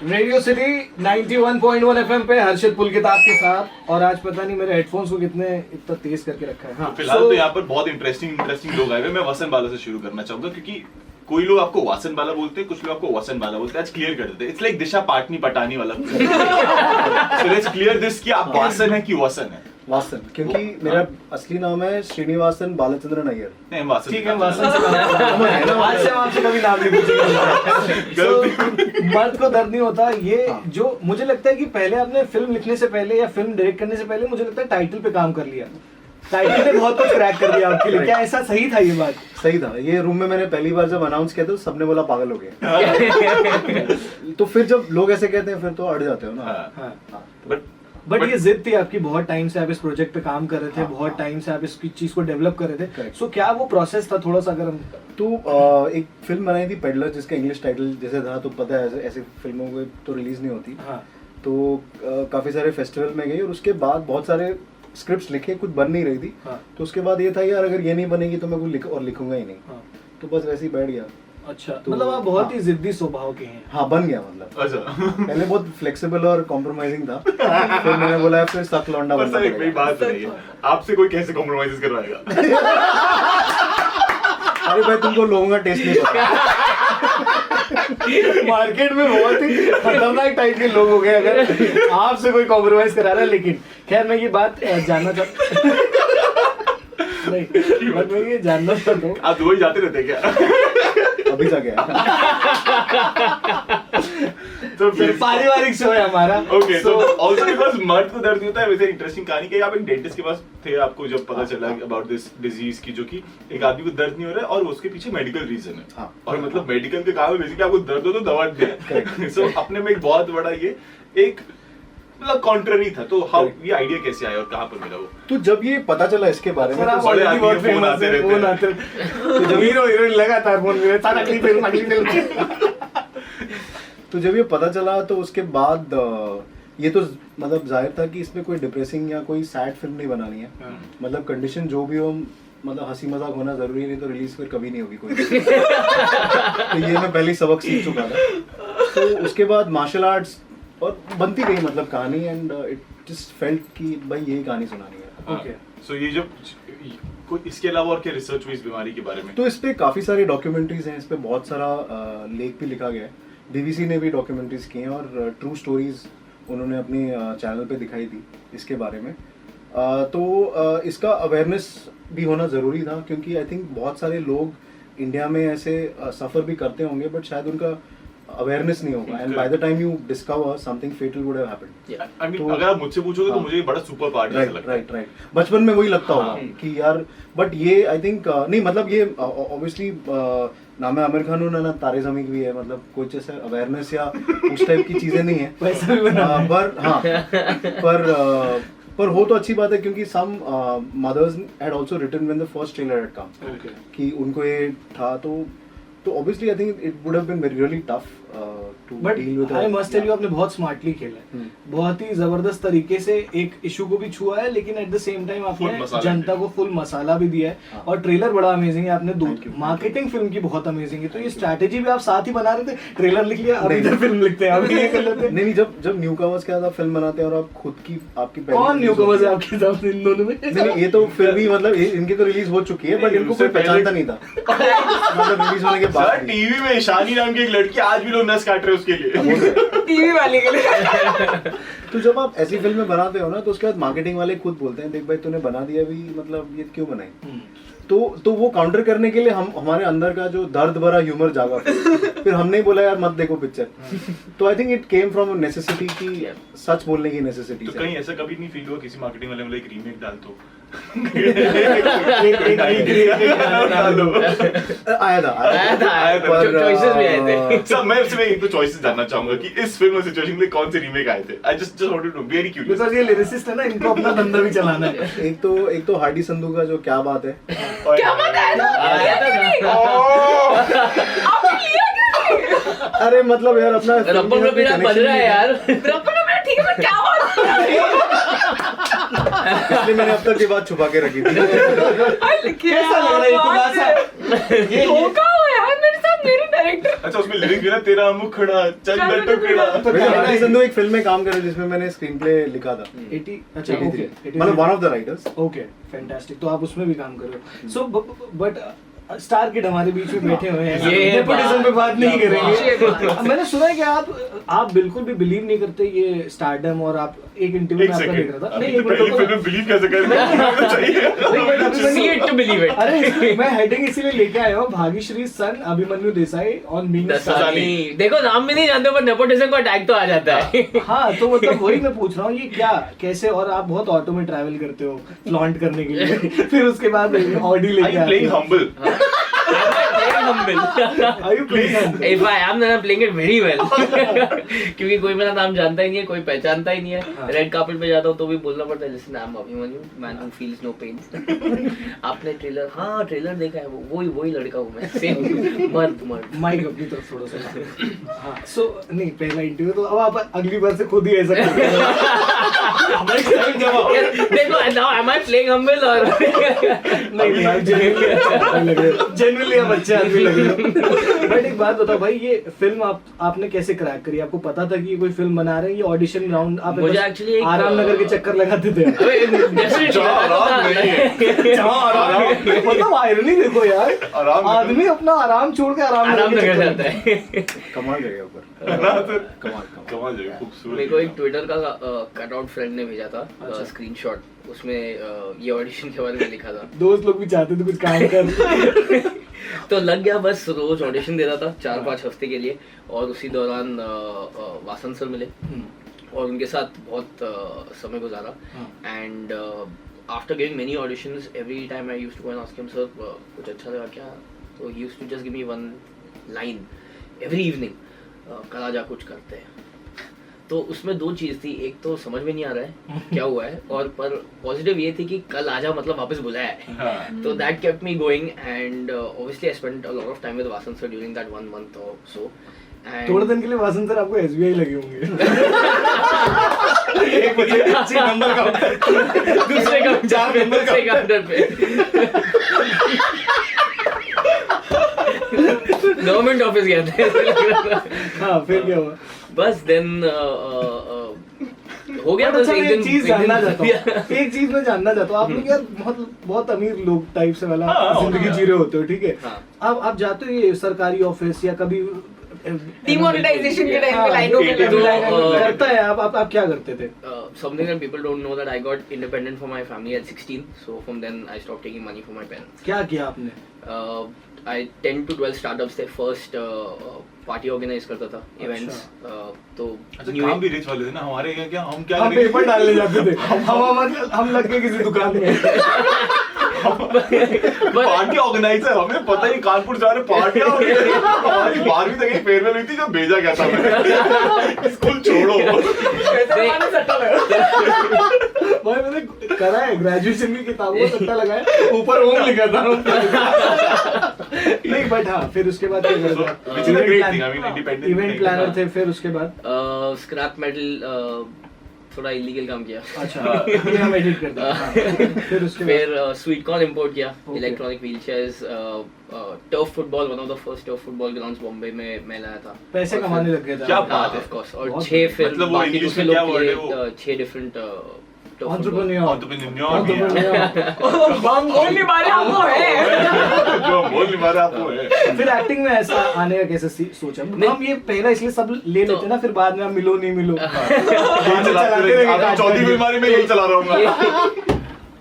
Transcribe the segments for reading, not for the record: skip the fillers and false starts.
Radio city 91.1 FM पे हर्षित पुलकिताब के साथ। और आज पता नहीं मेरे हेडफोन्स को कितने इतना तेज करके रखा है। हाँ, फिलहाल तो यहाँ पर बहुत इंटरेस्टिंग लोग आए हुए। मैं वसन बाला से शुरू करना चाहूंगा क्योंकि कोई लोग आपको वासन बाला बोलते हैं, कुछ लोग आपको वसन बाला बोलते हैं। आज क्लियर कर देते हैं। इट्स लाइक दिशा पाटनी पटानी वाला। सो लेट्स क्लियर दिस कि आप वासन है कि वसन है। वासन, क्योंकि मेरा असली नाम है श्रीनिवासन बालचंद्रन अय्यर। नहीं वासन, ठीक है, वासन से आज से आपसे कभी नाम नहीं पूछेंगे। मर्द को दर्द नहीं होता। ये जो मुझे लगता है कि पहले आपने फिल्म लिखने से पहले या फिल्म डायरेक्ट करने से पहले मुझे लगता है टाइटल पे काम कर लिया। टाइटल ने बहुत कुछ क्रैक कर दिया आपके लिए। क्या ऐसा सही था? ये बात सही था। ये रूम में मैंने पहली बार जब अनाउंस किया था तो सबने बोला पागल हो गए। तो फिर जब लोग ऐसे कहते हैं फिर तो अड़ जाते हो ना। बट ये जिद थी आपकी, बहुत टाइम से आप इस प्रोजेक्ट पे काम कर रहे थे, बहुत टाइम से आप इस चीज को डेवलप कर रहे थे। सो क्या वो प्रोसेस था? थोड़ा सा अगर हम तो एक फिल्म बनाई थी पेडलर, जिसका इंग्लिश टाइटल जैसे था, तो पता है ऐसे फिल्मों को तो रिलीज नहीं होती। तो काफी सारे फेस्टिवल में गई और उसके बाद बहुत सारे स्क्रिप्ट्स लिखे, कुछ बन नहीं रही थी। तो उसके बाद ये था यार अगर ये नहीं बनेगी तो मैं कुछ लिखूंगा ही नहीं। तो बस वैसे ही बैठ गया। अच्छा, तो मतलब आप बहुत ही जिद्दी स्वभाव के हैं। हाँ, बन गया मतलब। अच्छा, पहले बहुत फ्लेक्सिबल और कॉम्प्रोमाइजिंग था। फिर मैंने बोला फिर सख्त लौंडा बनना पड़ेगा। मेरी बात सुनिए, आपसे कोई कैसे कॉम्प्रोमाइज करवाएगा? अरे भाई, तुमको लोगों का टेस्ट नहीं पता। मार्केट में बहुत ही खतरनाक टाइप के लोग हो गए अगर आपसे कोई कॉम्प्रोमाइज करा रहा है। लेकिन खैर मैं ये बात जानना चाहता नहीं, बट मैं ये जानना चाहता हूँ, आप दुबई जाते रहते क्या? अभी तक है। तो फिर पारिवारिक शो है हमारा। ओके, तो ऑल्सो बिकॉज मर्द को दर्द नहीं होता है। वैसे इंटरेस्टिंग कहानी कि आप एक डेंटिस्ट के पास थे, आपको जब पता चला अबाउट दिस डिजीज की, जो कि एक आदमी को दर्द नहीं हो रहा है और उसके पीछे मेडिकल रीजन है। और मतलब मेडिकल के काम में बेसिकली आपको दर्द हो तो दवा दे। सो अपने में एक बहुत बड़ा ये एक मतलब कॉन्ट्ररी था। तो हाउ ये आइडिया कैसे आया और कहाँ पर मिला वो? तो जब ये पता चला इसके बारे में, तो बड़े आदमी फोन आते रहते हैं। तो जब हीरो हीरोइन लगातार फोन में अगली फिल्म। तो जब ये पता चला तो उसके बाद ये तो मतलब जाहिर था कि इसमें कोई डिप्रेसिंग या कोई सैड फिल्म नहीं बनानी है। मतलब कंडीशन जो भी हो, मतलब हंसी मजाक होना जरूरी नहीं, तो रिलीज फिर कभी नहीं होगी कोई। तो ये मैं पहले सबक सीख चुका था। तो उसके बाद मार्शल आर्ट्स और बनती गई मतलब कहानी, एंड इट जस्ट फेल्ट कि भाई यही कहानी सुनानी है। ओके, सो ये जब कोई इसके अलावा और क्या रिसर्च हुई इस बीमारी के बारे में? तो इस पे काफी सारी डॉक्यूमेंट्रीज हैं, इस पे बहुत सारा लेख भी लिखा गया है। बीबीसी ने भी डॉक्यूमेंट्रीज की हैं और ट्रू स्टोरीज उन्होंने अपनी चैनल पे दिखाई थी इसके बारे में। तो इसका अवेयरनेस भी होना ज़रूरी था, क्योंकि आई थिंक बहुत सारे लोग इंडिया में ऐसे सफ़र भी करते होंगे बट शायद उनका अवेयरनेस नहीं होगा, and by the time you discover something fatal would have happened. I mean अगर आप मुझसे पूछोगे तो मुझे बड़ा सुपर पार्ट जैसा लगता है। राइट बचपन में वही लगता होगा कि यार, बट ये आई थिंक नहीं, मतलब ये ऑब्वियसली ना मैं आमिर खान हूँ ना तारे ज़मीन भी है, मतलब कुछ ऐसा अवेयरनेस या उस टाइप की चीज़ें नहीं है। पर हाँ, पर हो तो अच्छी बात है, क्योंकि some mothers had also written when the first trailer had come कि उनको ये था। तो obviously I think it would have been really tough to deal with. I must tell you, आपने बहुत स्मार्टली खेला है, बहुत ही जबरदस्त तरीके से एक इशू को भी छुआ है, लेकिन एट द सेम टाइम आपने जनता को फुल मसाला भी दिया है। और ट्रेलर बड़ा अमेजिंग है, आपने मार्केटिंग फिल्म की बहुत अमेजिंग है। तो ये स्ट्रैटेजी भी आप साथ ही बना रहे थे, ट्रेलर लिख लिया, अभी इधर फिल्म लिखते हैं, अभी ये कर लेते हैं। नहीं, जब न्यू कमर्स के साथ आप फिल्म बनाते हैं और आप खुद की आपकी कौन न्यू कमर्स है आपके साथ इन दोनों में? नहीं, ये तो फिर भी मतलब इनकी तो रिलीज हो चुकी है, बट इनको कोई पहचानता नहीं था मतलब रिलीज होने के बाद। टीवी में ईशानी नाम की एक लड़की, आज भी लोग नस काट रहे हैं उसके लिए, टीवी वाले के लिए। तो जब आप ऐसी फिल्में बनाते हो ना, तो उसके बाद मार्केटिंग वाले खुद बोलते हैं, देख भाई तूने बना दिया भी, मतलब ये क्यों बनाई? तो वो काउंटर करने के लिए हमारे अंदर का जो दर्द भरा ह्यूमर जागा। फिर हमने ही बोला यार मत देखो पिक्चर। तो I think it came from necessity की, सच बोलने की नेसेसिटी। तो कहीं ऐसा कभी नहीं फील हुआ किसी मार्केटिंग वाले में एक रीमेक डाल दो? आया था चॉइसेस भी आए थे। सब मैं सिर्फ एक तो चॉइसेस जानना चाहूंगा कि इस फिल्म और सिचुएशन में कौन से रीमेक आए थे। I just wanted to know, very curious, because ये लिरिसिस्ट है ना, इनको अपना धंधा भी चलाना है। एक तो हार्डी संधू का जो क्या बात है, क्या बात है? अरे मतलब यार अपना रब्बर में बिना बज रहा है यार, रब्बर में ठीक है, क्या बात इसलिए मैंने अब तक ये बात छुपा के रखी थी। कैसा लग रहा है ये खुलासा? ये धोखा हुआ यार मेरे साथ, मेरे डायरेक्टर। अच्छा उसमें लिरिक्स भी ना, तेरा मुखड़ा चंदा टुकड़ा। वैसे आरती संधू एक फिल्म में काम कर रहे हैं जिसमें मैंने स्क्रीन प्ले लिखा था 80 अच्छा 83 ओके मतलब one of the writers. Okay fantastic, तो आप उसमें भी काम कर रहे हो। सो बट स्टार किड हमारे बीच में बैठे हुए हैं, ये नेपोटिज्म पे बात नहीं ये करेंगे। मैंने सुना है कि आप बिल्कुल भी बिलीव नहीं करते ये स्टारडम, और आप एक इंटरव्यू में आपका देख रहा था। नहीं, एक पहली मिनट फिल्म में बिलीव कैसे कर रहे हैं चाहिए। नहीं, but अभी See it to believe it. अरे इसलिए मैं हेडिंग इसीलिए लेके आया हूँ, भाग्यश्री सन अभिमन्यु देसाई ऑन बीइंग दसानी। देखो नाम भी नहीं जानते पर नेपोटिज्म का टैग तो आ जाता है। हाँ, तो मतलब वही मैं पूछ रहा हूँ ये क्या कैसे, और आप बहुत ऑटो में ट्रैवल करते हो फ्लॉन्ट करने के लिए, फिर उसके बाद ऑडी लेके आते प्लेइंग हो। Humble. Are you playing humble? If I am, then I'm playing it very well. क्योंकि कोई मेरा नाम जानता ही नहीं है, कोई पहचानता ही नहीं है। रेड कार्पेट पे जाता हूँ तो भी बोलना पड़ता है listen I'm Abhimanyu, man who feels no pain. आपने ट्रेलर, हाँ ट्रेलर देखा है, वही लड़का हूँ मैं, सेम मर्द। माइक अपनी तरफ थोड़ा सा। हाँ, सो नहीं पहला इंटरव्यू तो अब आप अगली बार से खुद ही ऐसा करिए। देखो now am I playing humble और नहीं आप जेन्युइनली अच्छा लग रहे हो, जेन्युइनली आप अच्छे आदमी लग रहे हो। बट एक बात बताओ भाई, ये फिल्म आपने कैसे क्रैक करी? आपको पता था कि ये कोई फिल्म बना रहे हैं, ये ऑडिशन राउंड आप मुझे actually एक आराम नगर के चक्कर लगाते थे? मतलब आयरनी देखो यार, आदमी अपना आराम छोड़ के आराम नगर जाता है। कमाल करेगा ऊपर कमाल जगह खूबसूरत। मेरे को एक ट्विटर का कटआउट फ्रेंड ने भेजा था स्क्रीनशॉट, उसमें ये ऑडिशन के बारे में लिखा था। दोस्त लोग भी चाहते थे कुछ काम कर। तो लग गया, बस रोज ऑडिशन दे रहा था 4-5 हफ्ते के लिए, और उसी दौरान वासन सर मिले और उनके साथ बहुत समय गुजारा। And after giving many auditions every time I used to go and ask him sir कुछ अच्छा लगा क्या, तो he used to just give me one line every evening, कल आजा कुछ करते हैं। तो उसमें दो चीज थी, एक तो समझ में नहीं आ रहा है क्या हुआ है, और पर पॉजिटिव ये थी कि कल आजा मतलब वापस बुलाया है। तो that kept me going, and obviously I spent a lot of time with Vasan sir during that 1 month or so। थोड़े दिन के लिए वासन सर आपको एसबीआई लगे होंगे। एक बजे अच्छी नंबर का दूसरे काउंटर पे गवर्नमेंट ऑफिस गए थे। हाँ, फिर क्या हुआ? बस देन हो गया। बस एक एक चीज जानना चाहता हूँ, एक चीज मैं जानना चाहता हूँ, आप लोग यार बहुत अमीर लोग टाइप से वाला जिंदगी जी रहे होते हो, ठीक है? आप जाते हो ये सरकारी ऑफिस या कभी डिमोनेटाइजेशन के टाइम पे लाइनों पे करता है, आप क्या करते थे? something that people don't know that I got independent from my family at 16, so from then I stopped taking money from my parents. क्या किया आपने? I 10 to 12 startups थे, first पार्टी ऑर्गेनाइज करता था, इवेंट्स। तो काम भी रिच वाले थे ना हमारे, क्या हम पेपर डालने जाते थे, हम लग गए किसी दुकान में। पार्टी ऑर्गेनाइजर, हमें पता ही कानपुर जा रहे पार्टियां हो रही है। हमारी 12वीं तक एक फेयरवेल हुई थी जो भेजा गया था मैं। स्कूल छोड़ो। भाई मैंने करा है, ग्रेजुएशन की किताबों में सट्टा लगाया, ऊपर ओम लिखा था। नहीं बट हाँ, फिर उसके बाद क्या करते? इवेंट प्लानर थे, फिर उसके बाद स्क्रैप मेटल थोड़ा इलीगल काम किया। अच्छा, ये हम एडिट करते हैं। फिर उसके बाद स्वीट कॉर्न इंपोर्ट किया, electronic wheelchairs, turf football, one of the first turf football grounds Bombay में मैं लाया था। पैसे कमाने लग गए थे। क्या बात है, ऑफ कोर्स। और 6 फिर मतलब वो बाकी इंग्लिश दूसरे में क्या लोग वर्ड है किए, वो? 6 डिफरेंट एंटरप्रेन्योर हम बोल नहीं पा रहे, हम वो है जो बोल नहीं पा रहा आपको है। फिर एक्टिंग में ऐसा आने का कैसे सोचा? हम ये पहला इसलिए सब ले लेते ना, फिर बाद में हम मिलो नहीं मिलो चौथी बीमारी में यही चला रहा हूँ।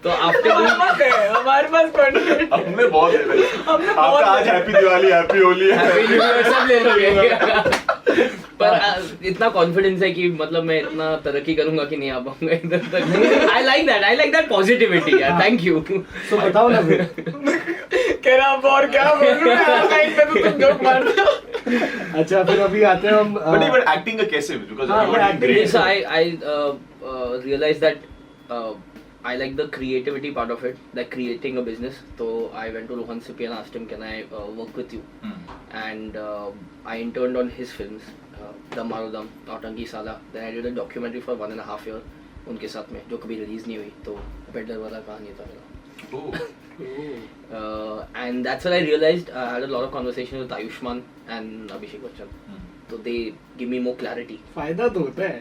तो आफ्टर हमारे पास कंटेंट हमने बहुत आपका आज हैप्पी दिवाली, हैप्पी होली, सब ले लोगे। पर इतना कॉन्फिडेंस है कि मतलब मैं इतना तरक्की करूंगा कि नहीं आ पाऊंगा इधर तक। आई लाइक दैट पॉजिटिविटी यार, थैंक यू। तो बताओ ना फिर। कह रहा अब और क्या बोलूं मैं, लाइन पे तो तुम जोक मारते हो। अच्छा, फिर अभी आते हैं हम बट एक्टिंग का कैसे? Yes, I realized that I like the creativity part of it, like creating a business. So I went to Rohan Sippy and asked him, can I work with you? And I interned on his films, Dam Maro Dam, Nautanki Sala. Then I did a documentary for 1.5 years उनके साथ में, जो कभी release नहीं हुई। तो better वाला कहानी था मेरा। And that's when I realized I had a lot of conversation with Ayushmann and Abhishek Bachchan. So they give me more clarity. फायदा तो होता है.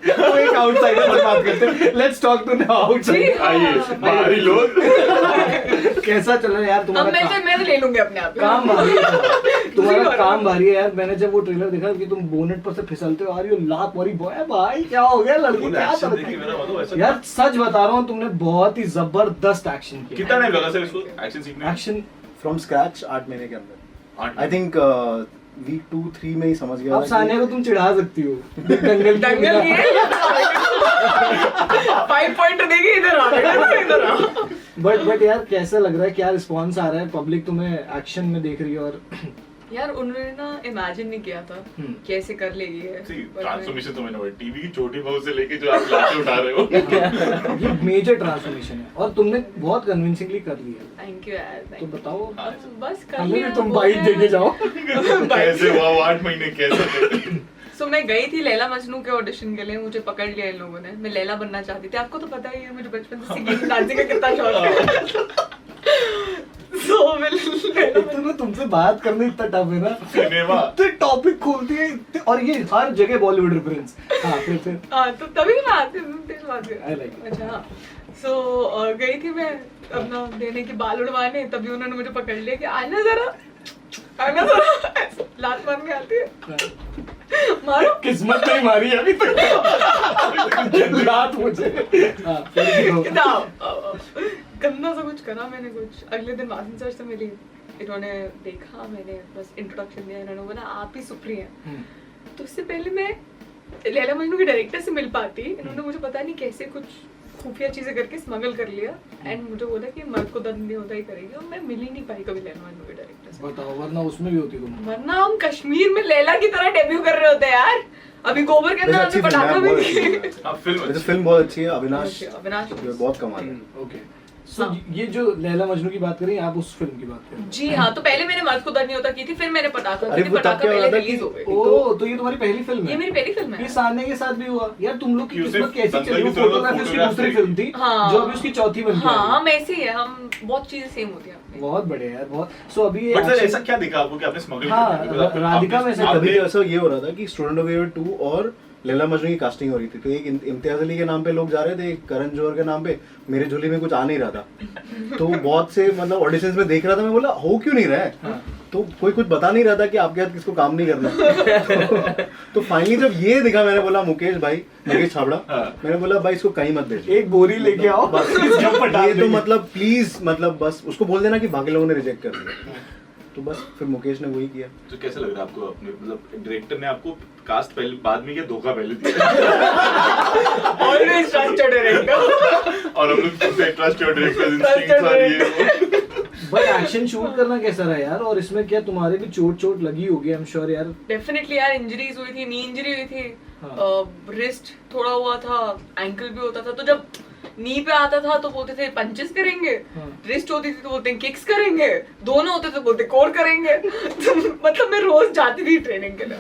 वो एक आउटसाइडर से बात करते हैं. Let's talk to the outsider. आइए बाहरी लोग. कैसा चल रहा है यार अब तुम्हारा मैं ले लूंगी अपने आप काम भारी है. तुम्हारा काम भारी है यार. मैंने जब वो ट्रेलर देखा कि तुम बोनेट पर से फिसलते हो आ रही हो लात वाली बॉय भाई क्या हो गया लड़की क्या एक्शन करती देखिए मेरा मतलब है ऐसा यार. सच बता रहा हूँ तुमने बहुत ही जबरदस्त एक्शन किया. कितना टाइम लगा सर इसको एक्शन सीखने में? एक्शन फ्रॉम स्क्रैच 8 महीने के अंदर. 8 आई थिंक वीक 2-3 में ही समझ गया अब था सानिया को तुम चिढ़ा सकती हो. दंगल दंगल की 5 पॉइंट देगी इधर आ. बट यार कैसा लग रहा है. क्या रिस्पॉन्स आ रहा है. पब्लिक तुम्हें एक्शन में देख रही है और यार उन्होंने ना इमेजिन नहीं किया था कैसे कर लेगी ये. ट्रांसफॉर्मेशन तो मैंने टीवी की छोटी बहू से लेके जो आप लाके उठा रहे हो ये मेजर ट्रांसफॉर्मेशन है और तुमने बहुत कन्विंसिंगली कर लिया. थैंक यू यार. तो बताओ बस कर हमें लिया. भी तुम बाइट देके जाओ. कैसे हुआ वो 8 महीने कैसे? सो मैं गई थी लैला मजनू के ऑडिशन के लिए. मुझे पकड़ लिया इन लोगों ने. मैं लैला बनना चाहती थी. आपको तो पता ही है मुझे बचपन से सिंगिंग डांसिंग का कितना शौक है. So, इतना तुमसे बात करना इतना टफ है ना. सिनेमा तो टॉपिक खोलती है और ये हर जगह बॉलीवुड रेफरेंस. हाँ फिर हाँ तो तभी मैं आती हूँ तेज बात है. I like it. अच्छा हाँ. सो गई थी मैं अपना देने की बाल उड़वाने. तभी उन्होंने मुझे पकड़ लिया कि आना जरा लात मारने आती है. मारो. किस्मत नहीं मारी अभी तक. लात मुझे. हाँ, फिर गंदा सा कुछ करा मैंने. कुछ अगले दिन वासन सर से मिली. इन्होंने देखा मैंने बस इंट्रोडक्शन दिया. इन्होंने बोला आप ही सुप्री हैं. तो उससे पहले मैं लैला मजनू के डायरेक्टर से मिल पाती. इन्होंने मुझे पता नहीं कैसे कुछ खुफिया चीजें करके स्मगल कर लिया. एंड मुझे बोला कि मर्द को दर्द नहीं होता ही करेगी. और मैं मिल ही नहीं पाई कभी लैला मजनू के डायरेक्टर से. बताओ वरना उसमें भी होती तुम. वरना हम कश्मीर में लैला की तरह डेब्यू कर रहे होते हैं यार. अभी गोबर के अंदर अच्छी हमने फिल्म है, पटाखा बहुत भी अच्छी दिए. अब फिल्म वैसे फिल्म बहुत अच्छी है. अविनाश अविनाश बहुत कमाल है. ओके. सो हाँ. ये जो लैला मजनू की बात करें आप उस फिल्म की बात करें. जी हाँ. तो पहले मैंने मर्द को दर्द नहीं होता की थी. फिर मैंने पटाखा अरे की थी. वो तब पटाखा क्या पहले हुआ था रिलीज कि- हो गई. ओ तो ये तुम्हारी पहली फिल्म ये है. मेरी पहली फिल्म ये है. सान्या के साथ भी हुआ यार. तुम लोग की कि उसे किस्मत कैसी दंगल चली. वो की तरह फोटोग्राफी उसकी फोटोग्राफ दूसरी थी. फिल्म थी हाँ. जो अभी उसकी चौथी बन गई. हाँ हम ऐसे ही है. हम बहुत चीजें सेम होती हैं अपनी. बहुत बढ़िया यार. बहुत. सो अभी ये बट सर action- ऐसा क्या दिखा आपको कि आपने स्मगल हाँ, कर दिया? Because राधिका में से अभी ऐसा ये हो रहा था कि स्टूडेंट ऑफ ईयर 2 और लैला मजनू की कास्टिंग हो रही थी. तो एक इम्तियाज अली के नाम पे लोग जा रहे थे. एक करण जौहर के नाम पे. मेरे झोली में कुछ आ नहीं रहा था. तो बहुत से मतलब ऑडिशंस में देख रहा था. मैं बोला हो क्यों नहीं रहा है. हाँ. तो कोई कुछ बता नहीं रहा था कि आपके हाथ किसको काम नहीं करना. तो फाइनली जब ये दिखा मैंने बोला मुकेश छाबड़ा. हाँ. मैंने बोला भाई इसको कहीं मत भेज. एक बोरी लेके आओ. बस इसके ऊपर डाल ये तो देंगे. मतलब प्लीज मतलब बस उसको बोल देना कि बाकी लोगों ने रिजेक्ट कर दिया. तो बस फिर मुकेश ने वही किया. तो कैसा लग रहा है आपको अपने मतलब डायरेक्टर ने आपको कास्ट पहले बाद में क्या धोखा पहले दिया ऑलवेज ट्रस्टेड डायरेक्टर. और हम लोग से ट्रस्ट योर डायरेक्टर इंस्टिंक्ट्स और ये वो. बट एक्शन शूट करना कैसा रहा यार. और इसमें क्या तुम्हारे भी चोट लगी होगी आई एम श्योर यार. डेफिनेटली यार. इंजरीज हुई थी. नी इंजरी हुई थी. रिस्ट थोड़ा हुआ था. एंकल भी होता था. तो जब नी पे आता था तो बोलते थे पंचेस करेंगे. रिस्ट होती थी तो बोलते हैं किक्स करेंगे. दोनों होते थे तो बोलते कोर करेंगे. तो मतलब मैं रोज जाती थी ट्रेनिंग के लिए.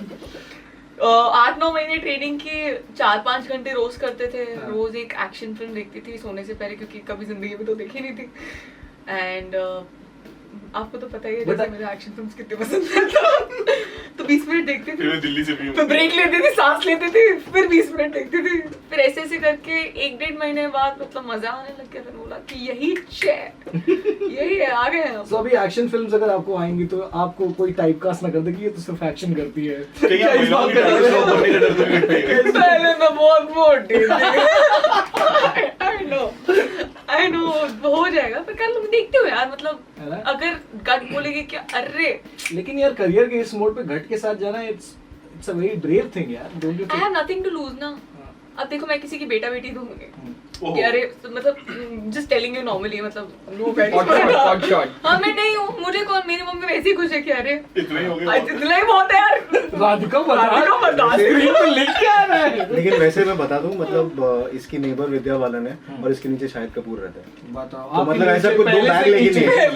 8-9 महीने ट्रेनिंग की. 4-5 घंटे रोज करते थे. रोज एक एक्शन फिल्म देखती थी सोने से पहले क्योंकि कभी जिंदगी में तो देखी नहीं थी. एंड आपको तो पता ही है जैसे मुझे एक्शन फिल्म्स कितने पसंद है. तो 20 मिनट देखती थी. फिर मैं दिल्ली से भी हूँ. फिर ब्रेक लेती थी. सांस लेती थी. फिर 20 मिनट देखती थी. फिर ऐसे ऐसे करके 1-1.5 महीने बाद मतलब मजा आने लग गया. फिर बोला कि यही यही है. आ गए हम. सो अभी एक्शन फिल्म्स अगर आपको आएंगी तो आपको कोई टाइप कास्ट ना कर दे कि ये तो सिर्फ एक्शन करती है. कहीं आप महिलाओं की डायरेक्टर शो बनने का डर तो नहीं लगता है? पहले मैं बहुत मोटी आई नो हो जाएगा. पर कल तुम देखते हो यार. मतलब है ना? अगर गट बोलेगी कि अरे लेकिन यार करियर के इस मोड पे घट के साथ जाना it's a very brave thing यार. Don't you I have nothing to lose ना. अब देखो मैं किसी की बेटा बेटी दूंगी. अरे मतलब जस्ट टेलिंग यू नॉर्मली. मतलब लोग Hot shot. हाँ मैं नहीं हूँ. मुझे कौन. मेरी मम्मी वैसे ही खुश है कि अरे इतना ही हो गया. इतना ही बहुत है यार. राधिका राधिका बता स्क्रीन पे लिख के आ रहा है. लेकिन वैसे मैं बता दूं मतलब इसकी नेबर विद्या बालन है और इसके नीचे शाहिद कपूर रहता है. बताओ. तो मतलब ऐसा कुछ दो बैग लेके नहीं है.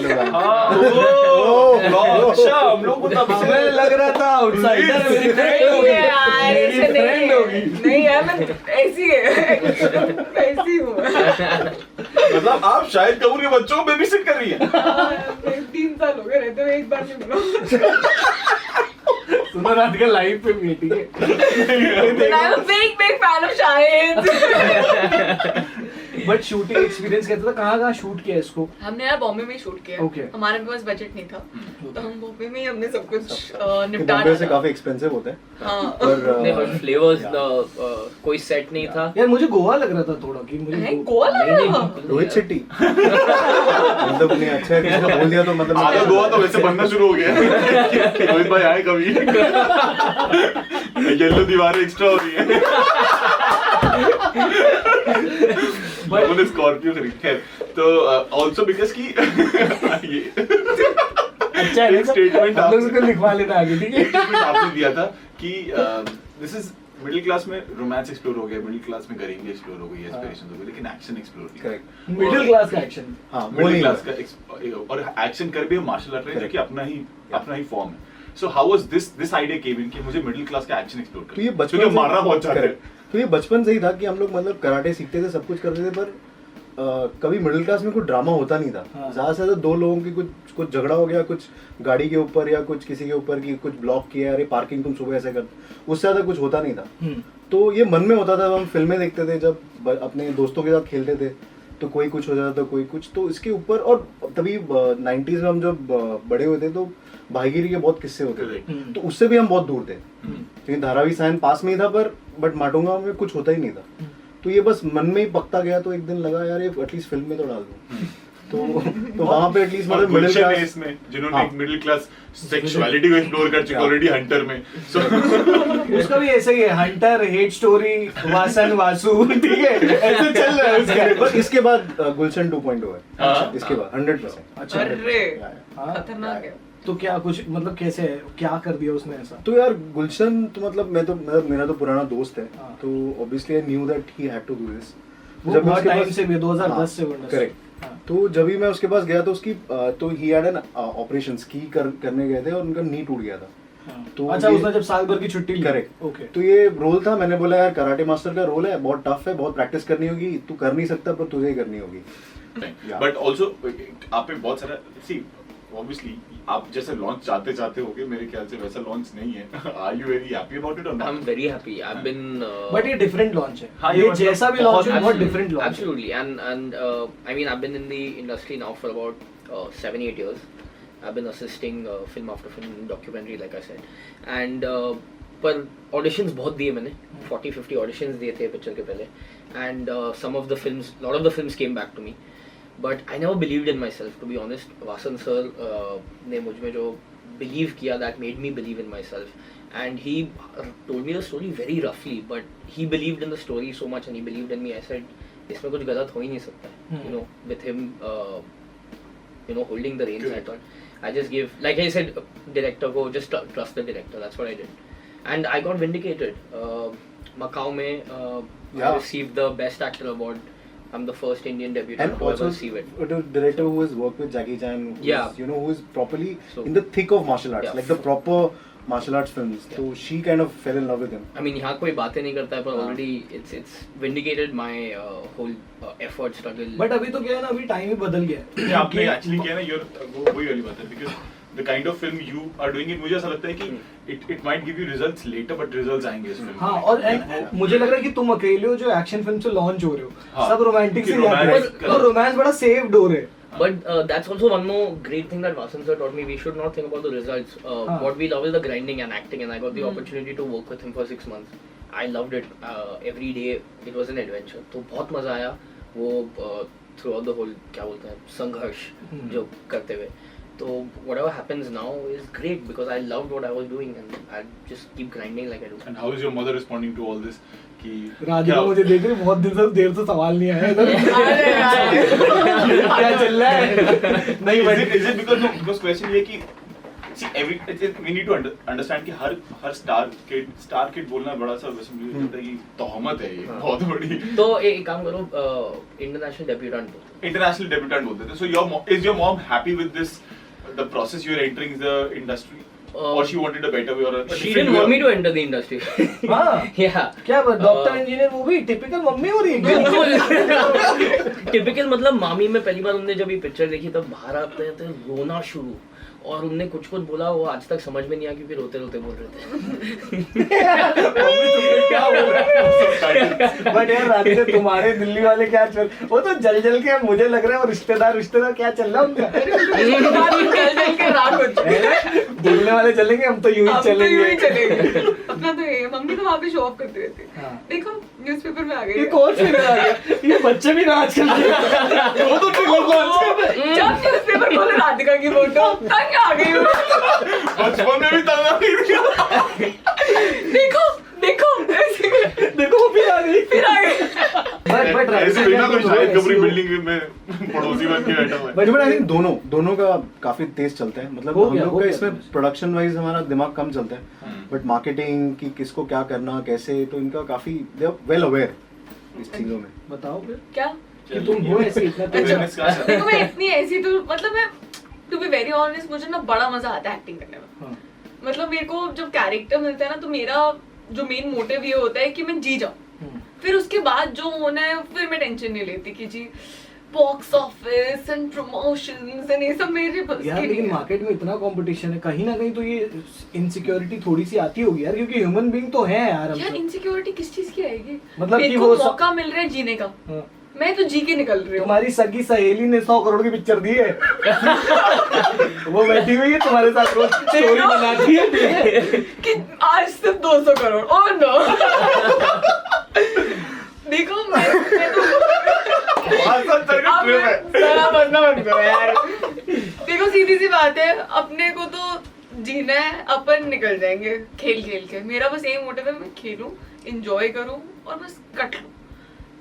अच्छा हम लोग को तब से हमें लग रहा था आउटसाइडर. मेरी फ्रेंड होगी. मेरी फ्रेंड होगी. नहीं यार मैं ऐसी है. ऐसी हूँ. मतलब आप शाहिद कपूर के बच्चों को बेबी सिट कर रही है? 3 साल हो गए रहते हुए एक बार नहीं मिला। सुना रात का लाइव पे भी है, ठीक है। I'm a big fan of Shahid. But shooting experience कहता था, कहाँ शूट किया इसको? हमने यार बॉम्बे में ही शूट किया। Okay. हमारे पास बजट नहीं था, तो हम बॉम्बे में ही हमने सब कुछ कि निपटा बॉम्बे से लिया। काफी एक्सपेंसिव होते हैं हाँ। पर नहीं बट फ्लेवर्स कोई सेट नहीं था। यार मुझे गोवा लग रहा था थोड़ा, कि मुझे नहीं, गोवा लग नहीं, रहा नहीं, रोहित शेट्टी मतलब नहीं अच्छा है, किसी को बोल दिया तो मतलब आधा गोवा तो वैसे बनना शुरू हो गया है कि रोहित भाई आए कभी। येलो दीवारें एक्स्ट्रा हो रही है। उन्होंने स्कॉर्पियो खरीद, खैर तो ऑल्सो बिकॉज की ये अच्छा है एक स्टेटमेंट हम लोग उसको लिखवा लेना आगे, ठीक है। स्टेटमेंट आपने दिया था कि दिस इज मिडिल क्लास में रोमांस एक्सप्लोर हो गया, मिडिल क्लास में गरीबी एक्सप्लोर हो गई, एस्पिरेशंस हो गई, लेकिन एक्शन एक्सप्लोर नहीं। करेक्ट मिडिल क्लास का एक्शन। हाँ वो मिडिल नहीं क्लास हुआ। का और एक्शन कर भी मार्शल आर्ट है जो कि अपना ही फॉर्म है। So how was this idea came in कि मुझे मिडिल क्लास का एक्शन एक्सप्लोर करना तो ये है, बचपन क्योंकि से- मारना बहुत चाहते हैं। Correct. तो ये बचपन से ही था कि हम लोग मतलब कराटे सीखते थे, सब कुछ करते थे, पर कभी मिडिल क्लास में कोई ड्रामा होता नहीं था। हाँ। ज्यादा से ज्यादा 2 लोगों की कुछ झगड़ा हो गया, कुछ गाड़ी के ऊपर या कुछ किसी के ऊपर की कुछ ब्लॉक किया, अरे पार्किंग तुम सुबह ऐसे कर, उससे ज्यादा कुछ होता नहीं था। तो ये मन में होता था, हम फिल्में देखते थे जब अपने दोस्तों के साथ खेलते थे, तो कोई कुछ हो जाता था, कोई कुछ, तो इसके ऊपर। और तभी 90s में हम जब बड़े हुए थे तो भाईगिरी के बहुत किस्से होते थे, Correct. तो उससे भी हम बहुत दूर थे, क्योंकि धारावी सायन पास में ही था, बट माटुंगा में कुछ होता ही नहीं था। तो ये बस मन में ही पकता गया, तो एक दिन लगा यार ये एटलीस्ट फिल्म में तो डाल दूं। तो वहाँ पे एटलीस्ट और मतलब मिडिल गुलशन है क्लास इसमें जिन्होंने हाँ। एक मिडिल क्लास सेक्सुअलिटी को एक्सप्लोर कर चुके ऑलरेडी हंटर में। सो उसका भी ऐसा ही है, Hunter, Hate Story, Vasan Vasu, ठीक है, ऐसे चल रहा है उसका। बस इसके बाद गुलशन 2.0 है, हाँ। इसके बाद 100%। अच्छा, अरे हाँ। खतरनाक है। तो क्या कुछ मतलब कैसे है, क्या कर दिया उसने ऐसा? तो यार गुलशन तो मतलब मेरा तो पुराना दोस्त है, हाँ। तो obviously I knew that he had to do this. वो बहुत टाइम से भी 2010 से वो industry- करेक्ट। हाँ। तो जब भी मैं उसके पास गया तो उसकी तो he had an operation ski करने गए थे और उनका नी टूट गया था। हाँ। तो अच्छा, ये- उसने जब साल भर की छुट्टी ली। करेक्ट। ओके। तो ये रोल था, मैंने बोला यार कराटे मास्टर का रोल है, बहुत टफ है, बहुत प्रैक्टिस करनी होगी, तू कर नहीं सकता पर तुझे ही करनी होगी। Yeah. बट ऑल्सो आप पे बहुत सारा सी ऑब्वियसली आप जैसे लॉन्च चाहते होगे, मेरे ख्याल से वैसा लॉन्च नहीं है। Are you very happy about it or I'm not? very happy. I've been. But ये डिफरेंट लॉन्च है। हाँ, ये ये मतलब जैसा भी बहुत लॉन्च है, बहुत Absolutely, डिफरेंट लॉन्च है। Absolutely, and I mean I've been in the industry now for about 7-8 years. I've been assisting film after film documentary, like I said, and पर auditions बहुत दिए मैंने, 40-50 auditions दिए थे पिक्चर के पहले, and some of the films, lot of the films came back to me, but I never believed in myself, to be honest. Vasan sir ने मुझ में जो believe किया, that made me believe in myself, and he told me the story very roughly, but he believed in the story so much and he believed in me. I said इसमें कुछ गलत हो ही नहीं सकता है, you know, with him holding the reins. I thought I just gave, like I said, director को just trust the director. That's what I did, and I got vindicated. Macau में I Yeah. received the best actor award. I'm the first Indian debutant And to ever also receive it. a director who has worked with Jackie Chan, Yeah. who is properly So- in the thick of martial arts, Yeah. like the proper martial arts films. So she kind of fell in love with him. I mean यहाँ कोई बातें नहीं करता है, पर हाँ. already it's vindicated my whole effort, struggle. But अभी तो क्या है ना, अभी टाइम ही बदल गया है। ये आपने एक्चुअली किया ना, वो वही वाली बात है, because the kind of film you are doing it, मुझे ऐसा लगता है कि it might give you results later, but results आएंगे इस फिल्म हाँ, और and मुझे लग रहा है कि तुम अकेले हो जो एक्शन फिल्म से लॉन्च हो रहे हो। हाँ। सब रोमांटिक से क्योंकि जाते हैं, romance- और रोमांस बड़ा सेफ डोर है। But that's also one more great thing that Vasan sir taught me. We should not think about the results. What we love is the grinding and acting, and I got the opportunity to work with him for 6 months. I loved it. Every day it was an adventure. तो बहुत मजा आया वो throughout the whole क्या बोलते हैं संघर्ष जो करते हुए. तो whatever happens now is great because I loved what I was doing and I just keep grinding like I do. And how is your mother responding to all this? कि राधिका मुझे देख रही, बहुत देर से सवाल नहीं आया इधर। क्या चल रहा है? नहीं is it because question ये कि see we need to understand कि हर स्टार किड बोलना बड़ा सा वैसे मुझे लगता है कि तोहमत है ये बहुत बड़ी। तो एक काम करो इंटरनेशनल डेब्यूटेंट बोलते इंटरनेशनल डेब्यूटेंट बोलते थे। So is your mom happy with this, the process you are entering the industry? or she wanted a better way or a She didn't want me to enter the industry. हाँ Yeah. क्या doctor engineer वो भी typical mummy हो रही है क्या? बिल्कुल typical, मतलब मामी में पहली बार उनने जब ये पिक्चर देखी तब बाहर आते थे रोना शुरू, और उनने कुछ बोला वो आज तक समझ में नहीं आया क्योंकि रोते रोते बोल रहे थे। क्या बोल रहा है? बट यार राधिका तुम्हारे दिल्ली वाले क्या चल, वो तो जल के मुझे लग रहा है वो रिश्तेदार क्या चल रहा है उनका? जल के राख हो चुकी। बोलने वाले चलेंगे, हम तो यूं ही अब तो यूं ही चलेंगे। चलेंगे। अपना तो ये मम्मी तो वहाँ पे शो ऑफ करती रहती है। हाँ। देखो न्यूज़पेपर में आ गई ये है। कौन सी आ गया? ये बच्चे भी ना आजकल वो तो ट्रिगर लॉन्च जब न्यूज़पेपर खोले राधिका की फोटो तंग आ गई हूँ। बचपन में भी तंग आ गई थी। देखो देखो देखो वो फिर आ गई। फिर आ गई। बट ऐसे भी ना कोई शायद कबरी बिल्डिंग में पड़ोसी बन के बैठा हुआ है। बट आई थिंक दोनों का काफी तेज चलता है, मतलब हो हम गया, लोग हो का गया। इसमें प्रोडक्शन वाइज हमारा दिमाग कम चलता है, बट मार्केटिंग की किसको क्या करना कैसे, तो इनका काफी दे आर वेल अवेयर इस चीजों में। बताओ फिर क्या कि तुम हो ऐसे इतना Business का तेज। देखो मैं इतनी ऐसी तो मतलब मैं टू बी वेरी ऑनेस्ट मुझे ना बड़ा मजा आता है एक्टिंग करने में। हाँ। मतलब मेरे को जब कैरेक्टर मिलता है ना तो मेरा जो मेन मोटिव ये होता है कि मैं जी जाऊं। फिर उसके बाद जो होना है फिर मैं टेंशन नहीं लेती कि जी box office and promotions and ये सब मेरे बस यार के लेकिन नहीं है। मार्केट में इतना कंपटीशन है, कहीं ना कहीं तो ये इनसिक्योरिटी थोड़ी सी आती होगी यार, क्योंकि ह्यूमन बीइंग तो है यार हम यार सब। इनसिक्योरिटी किस चीज की आएगी? मतलब मेरे कि को वो मौका मिल रहा है जीने का, हाँ। मैं तो जी के निकल रही हूँ। तुम्हारी सगी सहेली ने 100 करोड़ की पिक्चर दी है। वो बैठी हुई है तुम्हारे साथ रोज स्टोरी बनाती है। कि आज सिर्फ 200 करोड़ ओह नो। देखो मैं तो अब सारा बनना बंद करो यार। देखो सीधी सी बात है, अपने को तो जीना है, अपन निकल जाएंगे खेल खेल के। मेरा बस यही मोटिव है, मैं खेलूं, एंजॉय करूं और बस कट लूं।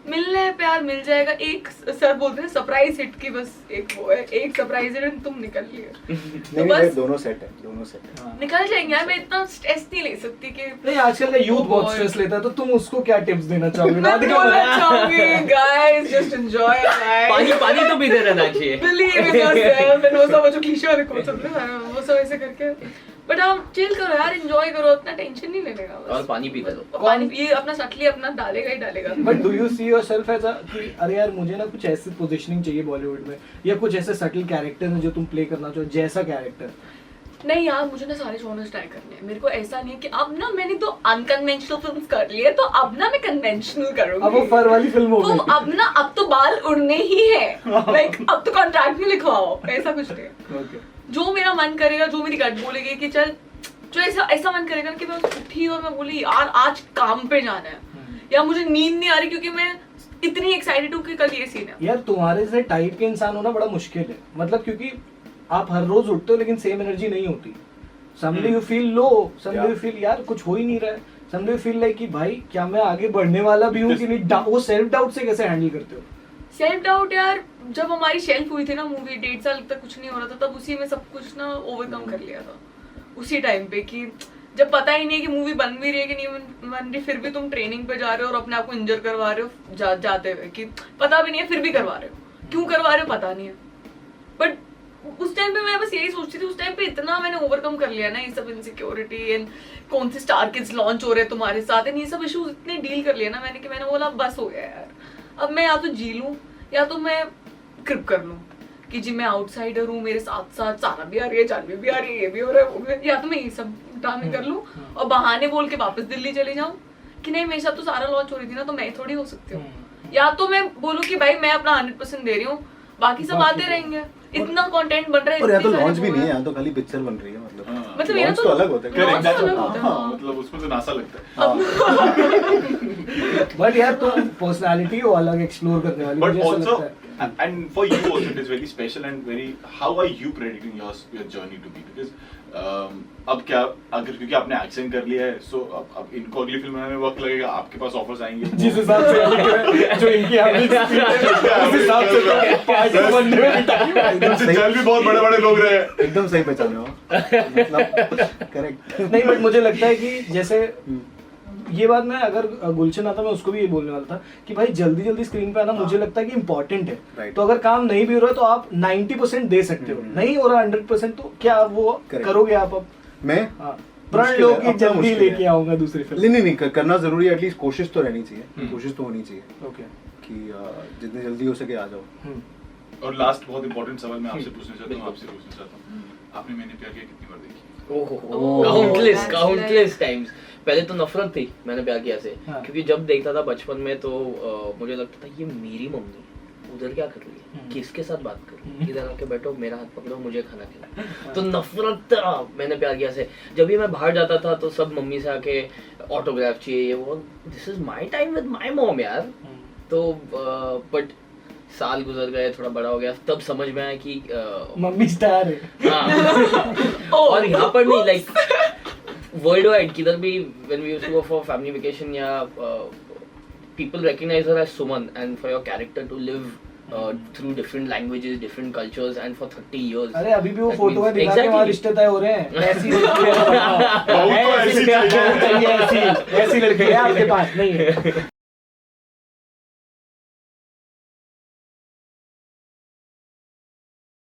मिलना है प्यार मिल जाएगा। एक सर बोलते हैं सरप्राइज हिट की बस एक वो है, एक सरप्राइज हिट तुम निकल लिए तो नहीं बस दोनों सेट है। निकल जाएंगे यार। मैं इतना स्ट्रेस नहीं ले सकती कि नहीं आजकल का यूथ बहुत स्ट्रेस लेता है, तो तुम उसको क्या टिप्स देना चाहोगे? मैं राधिका बोलना बताओ। चाहूंगी गाइस जस्ट एंजॉय पानी तो पीते रहना चाहिए। बिलीव इन योरसेल्फ एंड वो सब जो क्लीशे वाले कोट्स होते हैं वो सब ऐसे करके बट आप चिल करो यार, एंजॉय करो, इतना टेंशन नहीं लेने का बस। और पानी पीते रहो। और पानी ये अपना सटली अपना डालेगा ही डालेगा। But do you see yourself as कि अरे यार मुझे ना कुछ ऐसी पोजीशनिंग चाहिए बॉलीवुड में, या कुछ ऐसे सटल कैरेक्टर है जो तुम प्ले करना चाहो, जैसा कैरेक्टर? नहीं यार मुझे ना सारे जॉनर्स ट्राई करने हैं। मेरे को ऐसा नहीं है कि अब ना मैंने तो अनकन्वेंशनल फिल्म्स कर ली है तो अब ना मैं कन्वेंशनल करूंगी। अब वो फर वाली फिल्म हो वो गई। अब ना अब तो बाल उड़ने ही है। लाइक अब तो कॉन्ट्रैक्ट में लिखवाओ, ऐसा कुछ नहीं। ओके जो मेरा मन करेगा, जो मेरी गट बोलेगी कि चल, जो ऐसा मन करेगा ना कि मैं उठी और मैं बोली यार आज काम पे जाना है, या मुझे नींद नहीं आ रही क्योंकि मैं इतनी एक्साइटेड हूँ कि कल ये सीन है। यार तुम्हारे से टाइप के इंसान होना बड़ा मुश्किल है, मतलब क्योंकि आप हर रोज उठते हो लेकिन सेम एनर्जी नहीं होती। Someday you feel low, someday you feel यार कुछ हो ही नहीं रहा है, समडे यू फील लाइक कि भाई क्या मैं आगे बढ़ने वाला भी हूँ कि नहीं। वो सेल्फ डाउट से कैसे हैंडल करते हो? सेल्फ डाउट यार जब हमारी शेल्फ हुई थी ना मूवी, 1.5 साल तक कुछ नहीं हो रहा था, तब उसी में सब कुछ ना ओवरकम कर लिया था उसी टाइम पे। कि जब पता ही नहीं कि मूवी बन भी रही है कि नहीं बन रही, फिर भी तुम ट्रेनिंग पे जा रहे हो और अपने आप को इंजर करवा रहे हो जाते हुए, कि पता भी नहीं है फिर भी करवा रहे हो। क्यों करवा रहे हो पता नहीं है, बट उस टाइम पे मैं बस यही सोचती थी। उस टाइम पे इतना मैंने ओवरकम कर लिया ना, ये सब इनसिक्योरिटी एंड कौन से स्टार किड्स लॉन्च हो रहे हैं तुम्हारे साथ एंड ये सब इश्यूज इतने डील कर लिया ना मैंने कि मैंने बोला बस हो गया यार। अब मैं या तो जी लूं या तो मैं क्रिप कर लूं कि जी मैं आउटसाइडर हूँ, मेरे साथ साथ सारा भी आ रही है, जानवी भी आ रही है, ये भी हो रहा है, वो भी, या तो मैं ये सब ड्रामे कर लूं और बहाने बोल के वापस दिल्ली चले जाऊं कि नहीं मेरे साथ तो सारा लॉन्च हो रही थी ना तो मैं थोड़ी हो सकती हूँ। या तो मैं बोलूं कि भाई मैं अपना 100% दे रही हूँ, बाकी सब आते रहेंगे। इतना कंटेंट बन रहा है, और यहाँ तो इतनी लॉन्च सारी भी नहीं है, वो यहाँ तो खाली पिक्चर बन रही है। मतलब लॉन्च तो अलग होता है। लॉन्च तो अलग होता है। हाँ, मतलब उसमें तो नासा लगता है। बट यार तुम पर्सनालिटी हो अलग एक्सप्लोर करने वाली, But मुझे ऐसा also, लगता है। and for you also, it is very special and very. How are you predicting your journey to be? Because अब क्या अगर क्योंकि आपने एक्शन कर लिया है, so अब इनको अगली फिल्म बनाने में वक्त लगेगा, आपके पास ऑफर्स आएंगे। जिस हिसाब से जो इनकी एवरेज स्पीड है उस हिसाब से तो पार्ट बनने में भी टाइम है। एकदम सही, जल भी बहुत बड़े बड़े लोग रहे हैं। एकदम सही पहचान रहे हो, मतलब करेक्ट। नहीं बट मुझे लगता है कि जैसे ये बात मैं अगर गुलशन आता मैं उसको भी ये बोलने वाला था कि भाई जल्दी जल्दी स्क्रीन पे आना मुझे लगता है कि इम्पोर्टेंट है। Right. तो अगर काम नहीं भी हो रहा है तो आप 90% दे सकते हो, नहीं हो रहा 100% तो क्या वो Correct. करोगे आप? अब मैं हाँ, प्रण मुश्किल लो है, कि अपना जल्दी मुश्किल लेके है। आऊंगा दूसरी फिल्म। नहीं, करना जरूरी है, एटलीस्ट कोशिश तो रहनी चाहिए, कोशिश तो होनी चाहिए ओके। कि जितनी जल्दी हो सके आ जाओ। और लास्ट बहुत इंपॉर्टेंट सवाल मैं आपसे पूछना चाहता हूँ, आपने मैंने प्यार किया कितनी बार देखी? Countless times. पहले तो नफरत थी मैंने प्यार किया से, हाँ। क्योंकि जब देखता था बचपन में तो मुझे लगता था ये मेरी मम्मी उधर क्या कर रही है, किसके साथ बात कर रही है, इधर आके बैठो, मेरा हाथ पकड़ो, मुझे खाना खिलाओ। तो नफरत मैंने प्यार किया से। जब भी मैं बाहर जाता था तो सब मम्मी से आके ऑटोग्राफ चाहिए, ये वो, this is my time with my mom यार। तो बट साल गुजर गए, थोड़ा बड़ा हो गया, तब समझ में आया कि मम्मी स्टार है। हाँ। और यहाँ पर नहीं, लाइक वर्ल्ड वाइड किधर भी when we used to go for family vacation या people recognize her as Suman, and for your character to live through different languages, different cultures, and for 30 years. अरे अभी भी वो That फोटो में means- दिखा के वहाँ Exactly. रिश्ते तय हो रहे हैं। ऐसी लड़की है, बहुत तो ऐसी चाहिए। ऐसी लड़की है आपके पास नहीं है।